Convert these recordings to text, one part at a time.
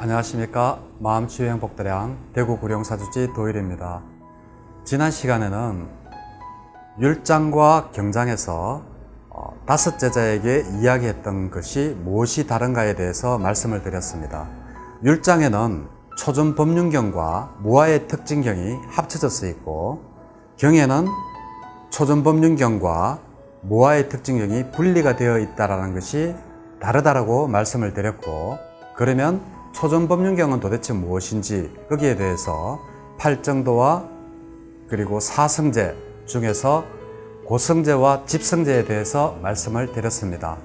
안녕하십니까. 마음치유행복대량 대구 구룡사주지 도일입니다. 지난 시간에는 율장과 경장에서 다섯 제자에게 이야기했던 것이 무엇이 다른가에 대해서 말씀을 드렸습니다. 율장에는 초전법륜경과 무아의 특징경이 합쳐져 있고, 경에는 초전법륜경과 무아의 특징경이 분리가 되어 있다는 것이 다르다고 말씀을 드렸고, 그러면 초전법륜경은 도대체 무엇인지 거기에 대해서 팔정도와 그리고 사성제 중에서 고성제와 집성제에 대해서 말씀을 드렸습니다.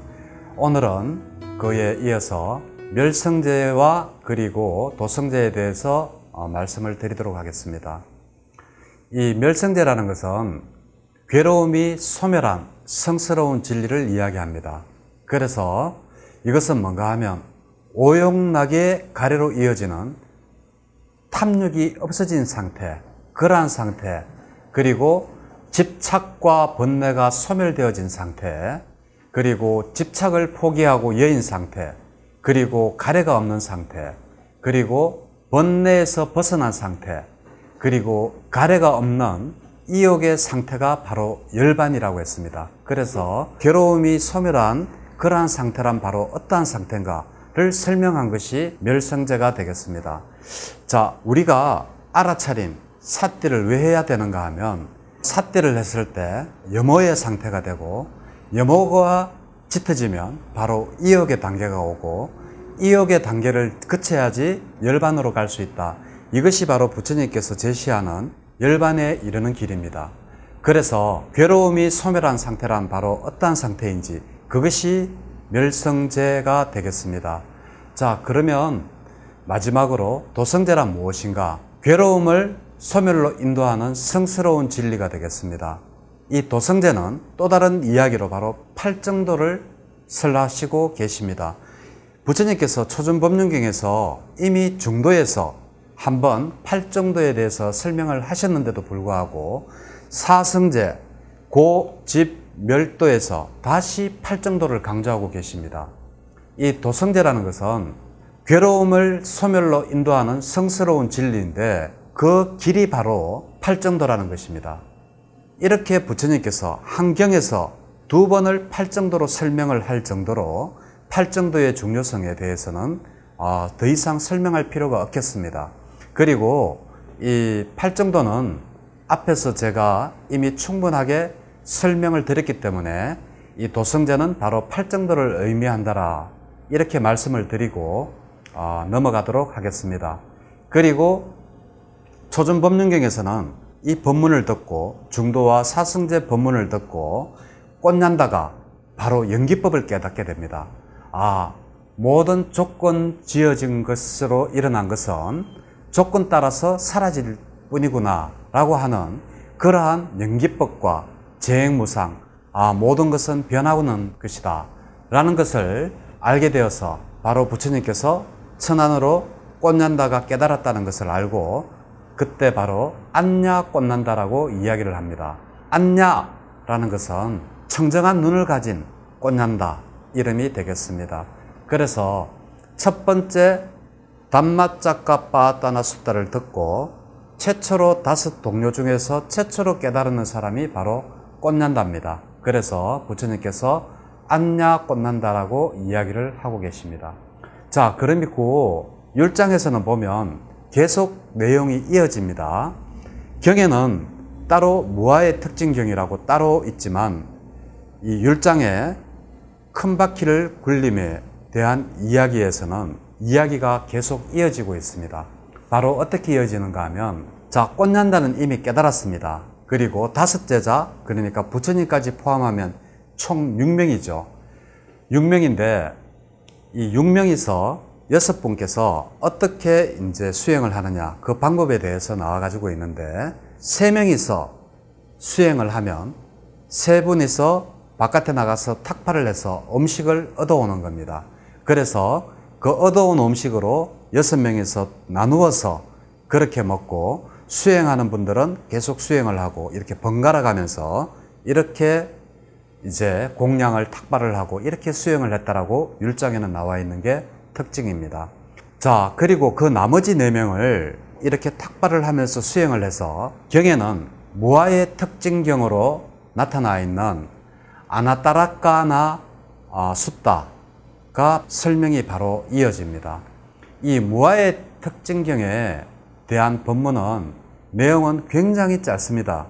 오늘은 그에 이어서 멸성제와 그리고 도성제에 대해서 말씀을 드리도록 하겠습니다. 이 멸성제라는 것은 괴로움이 소멸한 성스러운 진리를 이야기합니다. 그래서 이것은 뭔가 하면 오용락의 가래로 이어지는 탐욕이 없어진 상태, 그러한 상태, 그리고 집착과 번뇌가 소멸되어진 상태, 그리고 집착을 포기하고 여인 상태, 그리고 가래가 없는 상태, 그리고 번뇌에서 벗어난 상태, 그리고 가래가 없는 이욕의 상태가 바로 열반이라고 했습니다. 그래서 괴로움이 소멸한 그러한 상태란 바로 어떠한 상태인가를 설명한 것이 멸성제가 되겠습니다. 자, 우리가 알아차림, 삿대를 왜 해야 되는가 하면, 삿대를 했을 때 염호의 상태가 되고, 염호가 짙어지면 바로 이욕의 단계가 오고, 이욕의 단계를 거쳐야지 열반으로 갈 수 있다. 이것이 바로 부처님께서 제시하는 열반에 이르는 길입니다. 그래서 괴로움이 소멸한 상태란 바로 어떠한 상태인지, 그것이 멸성제가 되겠습니다. 자, 그러면 마지막으로 도성제란 무엇인가? 괴로움을 소멸로 인도하는 성스러운 진리가 되겠습니다. 이 도성제는 또 다른 이야기로 바로 팔정도를 설하시고 계십니다. 부처님께서 초전법륜경에서 이미 중도에서 한번 팔정도에 대해서 설명을 하셨는데도 불구하고 사성제, 고, 집, 멸도에서 다시 팔정도를 강조하고 계십니다. 이 도성제라는 것은 괴로움을 소멸로 인도하는 성스러운 진리인데, 그 길이 바로 팔정도라는 것입니다. 이렇게 부처님께서 한 경에서 두 번을 팔정도로 설명을 할 정도로 팔정도의 중요성에 대해서는 더 이상 설명할 필요가 없겠습니다. 그리고 이 팔정도는 앞에서 제가 이미 충분하게 설명을 드렸기 때문에 이 도성제는 바로 팔정도를 의미한다라, 이렇게 말씀을 드리고 넘어가도록 하겠습니다. 그리고 초전법륜경에서는 이 법문을 듣고, 중도와 사성제 법문을 듣고 꽃난다가 바로 연기법을 깨닫게 됩니다. 모든 조건 지어진 것으로 일어난 것은 조건 따라서 사라질 뿐이구나 라고 하는 그러한 연기법과 재행무상, 모든 것은 변하고는 것이다 라는 것을 알게 되어서 바로 부처님께서 천안으로 꽃난다가 깨달았다는 것을 알고, 그때 바로 안냐 꽃난다라고 이야기를 합니다. 안냐라는 것은 청정한 눈을 가진 꽃난다 이름이 되겠습니다. 그래서 첫 번째 담마짝가 빠따나 숫다를 듣고 최초로 다섯 동료 중에서 최초로 깨달은 사람이 바로 꽃난다입니다. 그래서 부처님께서 안냐 꽃난다라고 이야기를 하고 계십니다. 자, 그러므로 율장에서는 보면 계속 내용이 이어집니다. 경에는 따로 무아의 특징경이라고 따로 있지만, 이 율장의 큰 바퀴를 굴림에 대한 이야기에서는 이야기가 계속 이어지고 있습니다. 바로 어떻게 이어지는가 하면, 자, 꽃난다는 이미 깨달았습니다. 그리고 다섯 제자, 그러니까 부처님까지 포함하면 총 6명이죠. 6명인데 이 6명이서 6분께서 어떻게 이제 수행을 하느냐, 그 방법에 대해서 나와 가지고 있는데, 3명이서 수행을 하면 3분이서 바깥에 나가서 탁파를 해서 음식을 얻어오는 겁니다. 그래서 그 얻어온 음식으로 6명이서 나누어서 그렇게 먹고, 수행하는 분들은 계속 수행을 하고 이렇게 번갈아 가면서 이렇게 이제 공양을 탁발을 하고 이렇게 수행을 했다라고 율장에는 나와 있는 게 특징입니다. 자, 그리고 그 나머지 4명을 이렇게 탁발을 하면서 수행을 해서 경에는 무아의 특징경으로 나타나 있는 아나따라까나 숫다가 설명이 바로 이어집니다. 이 무아의 특징경에 대한 법문은 내용은 굉장히 짧습니다.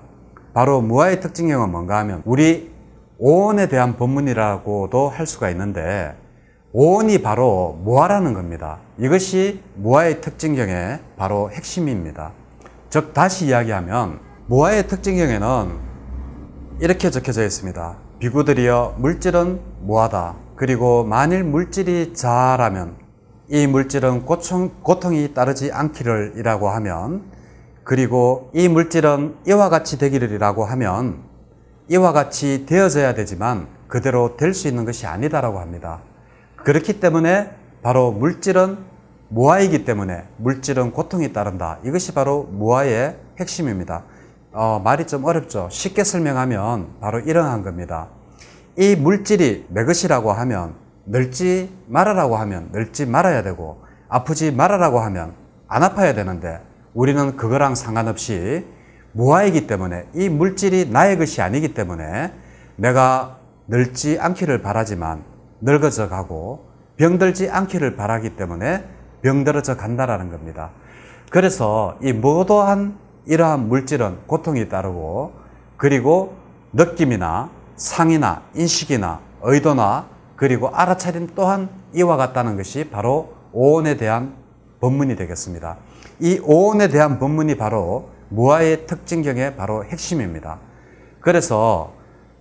바로 무아의 특징경은 뭔가 하면 우리 오온에 대한 법문이라고도 할 수가 있는데, 오온이 바로 무아라는 겁니다. 이것이 무아의 특징경의 바로 핵심입니다. 즉 다시 이야기하면 무아의 특징경에는 이렇게 적혀져 있습니다. 비구들이여, 물질은 무아다. 그리고 만일 물질이 자라면 이 물질은 고통이 따르지 않기를 이라고 하면, 그리고 이 물질은 이와 같이 되기를 이라고 하면 이와 같이 되어져야 되지만 그대로 될 수 있는 것이 아니다라고 합니다. 그렇기 때문에 바로 물질은 무아이기 때문에 물질은 고통이 따른다. 이것이 바로 무아의 핵심입니다. 말이 좀 어렵죠. 쉽게 설명하면 바로 이러한 겁니다. 이 물질이 내 것이라고 하면 늙지 말아라고 하면 늙지 말아야 되고, 아프지 말아라고 하면 안 아파야 되는데, 우리는 그거랑 상관없이 무아이기 때문에, 이 물질이 나의 것이 아니기 때문에 내가 늙지 않기를 바라지만 늙어져 가고, 병들지 않기를 바라기 때문에 병들어져 간다라는 겁니다. 그래서 이 무도한 이러한 물질은 고통이 따르고, 그리고 느낌이나 상이나 인식이나 의도나 그리고 알아차림 또한 이와 같다는 것이 바로 오온에 대한 법문이 되겠습니다. 이 오온에 대한 법문이 바로 무아의 특징경의 바로 핵심입니다. 그래서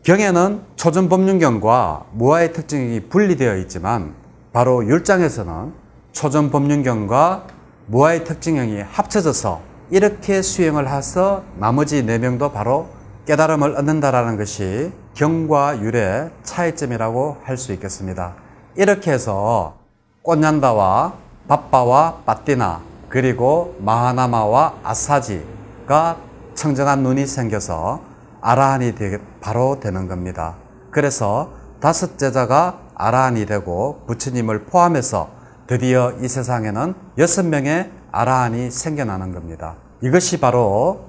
경에는 초전법륜경과 무아의 특징경이 분리되어 있지만, 바로 율장에서는 초전법륜경과 무아의 특징경이 합쳐져서 이렇게 수행을 해서 나머지 4명도 바로 깨달음을 얻는다라는 것이 경과 율의 차이점이라고 할 수 있겠습니다. 이렇게 해서 꽃냔다와 바빠와 빠띠나 그리고 마하나마와 아사지가 청정한 눈이 생겨서 아라한이 바로 되는 겁니다. 그래서 5 제자가 아라한이 되고 부처님을 포함해서 드디어 이 세상에는 6명의 아라한이 생겨나는 겁니다. 이것이 바로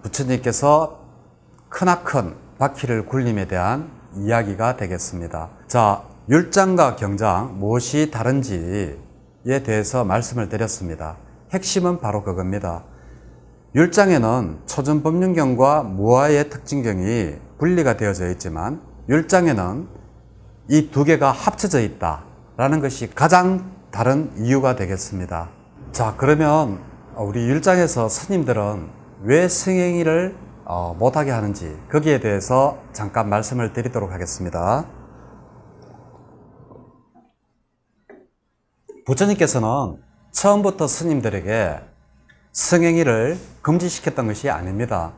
부처님께서 크나큰 바퀴를 굴림에 대한 이야기가 되겠습니다. 자, 율장과 경장 무엇이 다른지에 대해서 말씀을 드렸습니다. 핵심은 바로 그겁니다. 율장에는 초전법륜경과 무아의 특징경이 분리가 되어져 있지만, 율장에는 이 2개가 합쳐져 있다라는 것이 가장 다른 이유가 되겠습니다. 자, 그러면 우리 율장에서 스님들은 왜 승행이를 못하게 하는지, 거기에 대해서 잠깐 말씀을 드리도록 하겠습니다. 부처님께서는 처음부터 스님들에게 승행이를 금지시켰던 것이 아닙니다.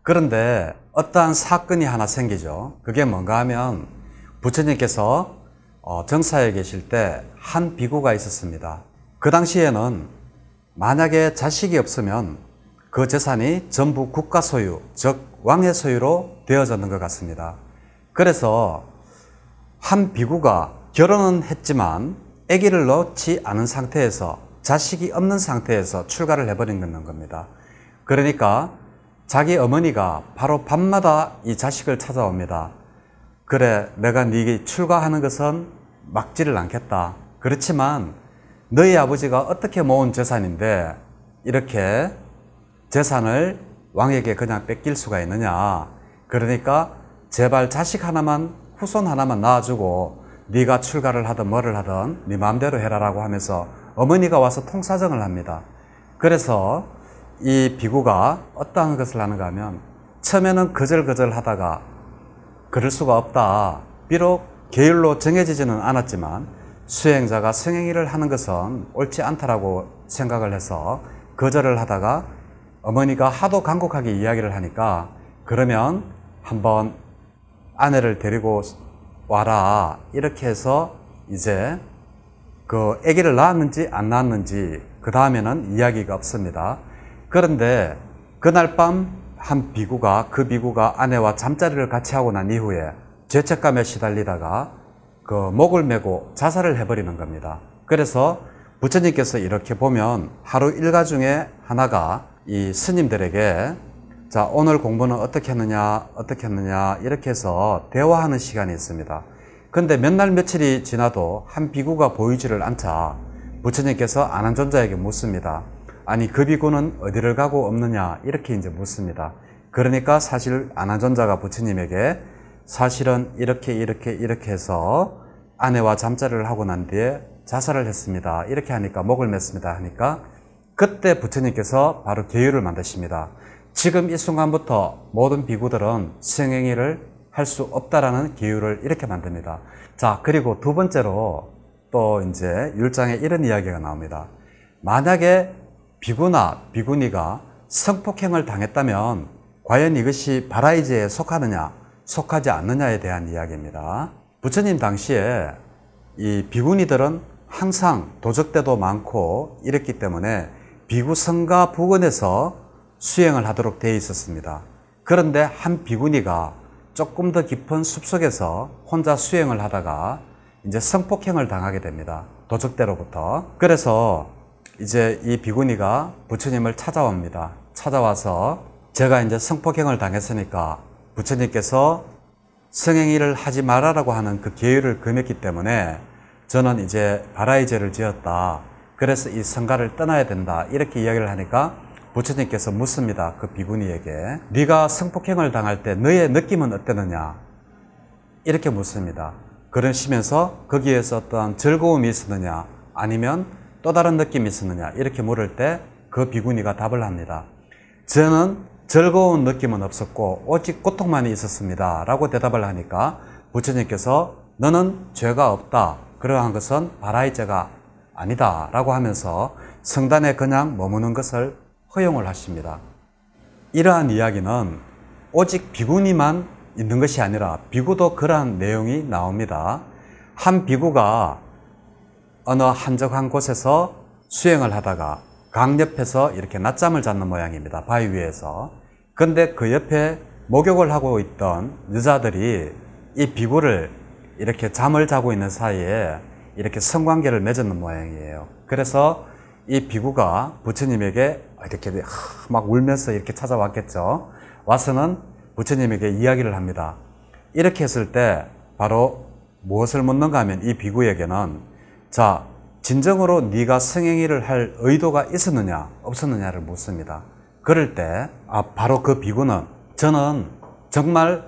그런데 어떠한 사건이 하나 생기죠. 그게 뭔가 하면 부처님께서 정사에 계실 때 한 비구가 있었습니다. 그 당시에는 만약에 자식이 없으면 그 재산이 전부 국가 소유, 즉 왕의 소유로 되어졌는 것 같습니다. 그래서 한 비구가 결혼은 했지만 아기를 낳지 않은 상태에서, 자식이 없는 상태에서 출가를 해버린 겁니다. 그러니까 자기 어머니가 바로 밤마다 이 자식을 찾아옵니다. 그래, 내가 네게 출가하는 것은 막지를 않겠다. 그렇지만 너희 아버지가 어떻게 모은 재산인데 이렇게 재산을 왕에게 그냥 뺏길 수가 있느냐. 그러니까 제발 자식 하나만, 후손 하나만 낳아주고 네가 출가를 하든 뭐를 하든 네 마음대로 해라라고 하면서 어머니가 와서 통사정을 합니다. 그래서 이 비구가 어떠한 것을 하는가 하면, 처음에는 거절거절 하다가 그럴 수가 없다. 비록 계율로 정해지지는 않았지만 수행자가 승행위를 하는 것은 옳지 않다라고 생각을 해서 거절을 하다가 어머니가 하도 간곡하게 이야기를 하니까, 그러면 한번 아내를 데리고 와라. 이렇게 해서 이제 그 아기를 낳았는지 안 낳았는지 그 다음에는 이야기가 없습니다. 그런데 그날 밤 한 비구가, 그 비구가 아내와 잠자리를 같이 하고 난 이후에 죄책감에 시달리다가 그 목을 메고 자살을 해버리는 겁니다. 그래서 부처님께서 이렇게 보면 하루 일과 중에 하나가 이 스님들에게 자, 오늘 공부는 어떻게 했느냐 이렇게 해서 대화하는 시간이 있습니다. 근데 몇 날 며칠이 지나도 한 비구가 보이지를 않자 부처님께서 아난존자에게 묻습니다. 아니 그 비구는 어디를 가고 없느냐 이렇게 이제 묻습니다. 그러니까 사실 아난존자가 부처님에게 사실은 이렇게 해서 아내와 잠자리를 하고 난 뒤에 자살을 했습니다. 이렇게 하니까 목을 맸습니다 하니까 그때 부처님께서 바로 계율을 만드십니다. 지금 이 순간부터 모든 비구들은 수행행위를 할 수 없다라는 계율을 이렇게 만듭니다. 자, 그리고 두 번째로 또 이제 율장에 이런 이야기가 나옵니다. 만약에 비구나 비구니가 성폭행을 당했다면 과연 이것이 바라이제에 속하느냐 속하지 않느냐에 대한 이야기입니다. 부처님 당시에 이 비구니들은 항상 도적대도 많고 이랬기 때문에 비구성가 부근에서 수행을 하도록 되어 있었습니다. 그런데 한 비구니가 조금 더 깊은 숲속에서 혼자 수행을 하다가 이제 성폭행을 당하게 됩니다. 도적대로부터. 그래서 이제 이 비구니가 부처님을 찾아옵니다. 찾아와서 제가 이제 성폭행을 당했으니까 부처님께서 성행위를 하지 말아라고 하는 그 계율을 금했기 때문에 저는 이제 바라이제를 지었다. 그래서 이 성가를 떠나야 된다. 이렇게 이야기를 하니까 부처님께서 묻습니다. 그 비구니에게 네가 성폭행을 당할 때 너의 느낌은 어땠느냐? 이렇게 묻습니다. 그러시면서 거기에서 어떤 즐거움이 있었느냐 아니면 또 다른 느낌이 있었느냐 이렇게 물을 때 그 비구니가 답을 합니다. 저는 즐거운 느낌은 없었고 오직 고통만이 있었습니다 라고 대답을 하니까 부처님께서 너는 죄가 없다. 그러한 것은 바라이제가 아니다 라고 하면서 성단에 그냥 머무는 것을 허용을 하십니다. 이러한 이야기는 오직 비구니만 있는 것이 아니라 비구도 그러한 내용이 나옵니다. 한 비구가 어느 한적한 곳에서 수행을 하다가 강 옆에서 이렇게 낮잠을 잤는 모양입니다. 바위 위에서. 근데 그 옆에 목욕을 하고 있던 여자들이 이 비구를 이렇게 잠을 자고 있는 사이에 이렇게 성관계를 맺는 모양이에요. 그래서 이 비구가 부처님에게 이렇게 막 울면서 이렇게 찾아왔겠죠. 와서는 부처님에게 이야기를 합니다. 이렇게 했을 때 바로 무엇을 묻는가 하면 이 비구에게는 자, 진정으로 네가 성행위를 할 의도가 있었느냐 없었느냐를 묻습니다. 그럴 때 바로 그 비구는 저는 정말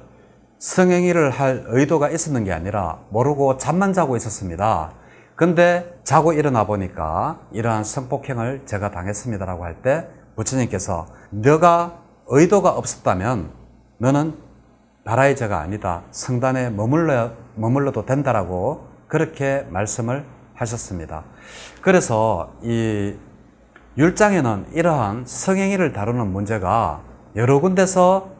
성행위를 할 의도가 있었는 게 아니라 모르고 잠만 자고 있었습니다. 근데 자고 일어나 보니까 이러한 성폭행을 제가 당했습니다라고 할 때 부처님께서 너가 의도가 없었다면 너는 바라이제가 아니다. 성단에 머물러도 된다라고 그렇게 말씀을 하셨습니다. 그래서 이 율장에는 이러한 성행위를 다루는 문제가 여러 군데서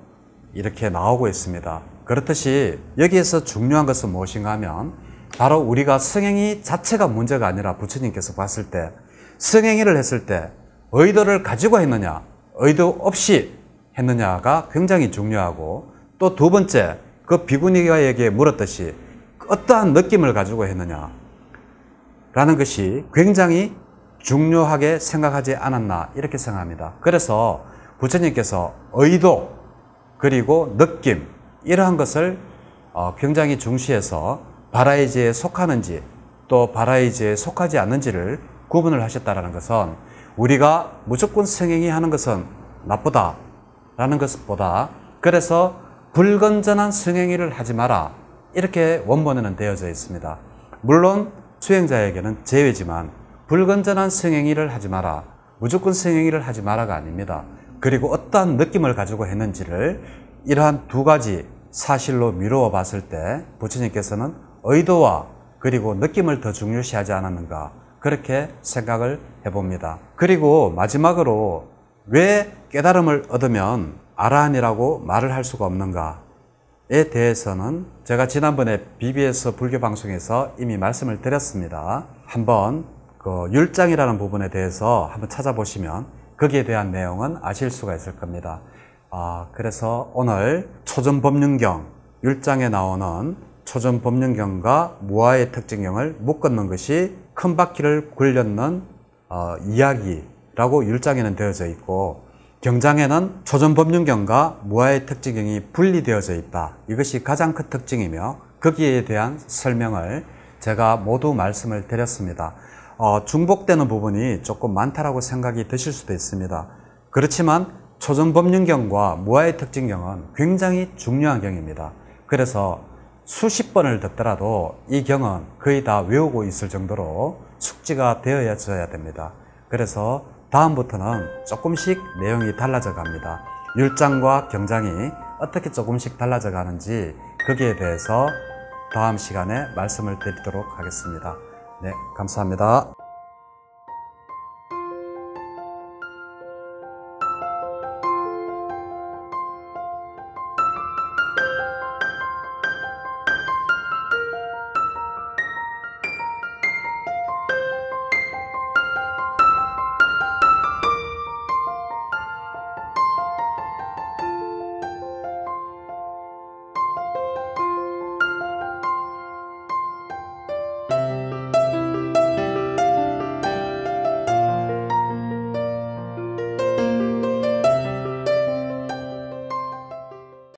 이렇게 나오고 있습니다. 그렇듯이 여기에서 중요한 것은 무엇인가 하면 바로 우리가 성행위 자체가 문제가 아니라 부처님께서 봤을 때 성행위를 했을 때 의도를 가지고 했느냐 의도 없이 했느냐가 굉장히 중요하고 또 두 번째 그 비구니가에게 물었듯이 어떠한 느낌을 가지고 했느냐 라는 것이 굉장히 중요하게 생각하지 않았나 이렇게 생각합니다. 그래서 부처님께서 의도 그리고 느낌 이러한 것을 굉장히 중시해서 바라이제에 속하는지 또 바라이제에 속하지 않는지를 구분을 하셨다는 것은 우리가 무조건 성행위 하는 것은 나쁘다라는 것보다 그래서 불건전한 성행위를 하지 마라 이렇게 원본에는 되어져 있습니다. 물론 수행자에게는 제외지만 불건전한 성행위를 하지 마라 무조건 성행위를 하지 마라가 아닙니다. 그리고 어떠한 느낌을 가지고 했는지를 이러한 두 가지 사실로 미루어 봤을 때 부처님께서는 의도와 그리고 느낌을 더 중요시하지 않았는가 그렇게 생각을 해봅니다. 그리고 마지막으로 왜 깨달음을 얻으면 아라한이라고 말을 할 수가 없는가에 대해서는 제가 지난번에 BBS 불교 방송에서 이미 말씀을 드렸습니다. 한번 그 율장이라는 부분에 대해서 한번 찾아보시면 거기에 대한 내용은 아실 수가 있을 겁니다. 그래서 오늘 초전법륜경 율장에 나오는 초전법륜경과 무아의 특징경을 묶는 것이 큰 바퀴를 굴렸는 이야기라고 율장에는 되어져 있고, 경장에는 초전법륜경과 무아의 특징경이 분리되어져 있다. 이것이 가장 큰 특징이며 거기에 대한 설명을 제가 모두 말씀을 드렸습니다. 중복되는 부분이 조금 많다라고 생각이 드실 수도 있습니다. 그렇지만 초전법륜경과 무아의 특징경은 굉장히 중요한 경입니다. 그래서 수십 번을 듣더라도 이 경은 거의 다 외우고 있을 정도로 숙지가 되어져야 됩니다. 그래서 다음부터는 조금씩 내용이 달라져 갑니다. 율장과 경장이 어떻게 조금씩 달라져 가는지 거기에 대해서 다음 시간에 말씀을 드리도록 하겠습니다. 네, 감사합니다.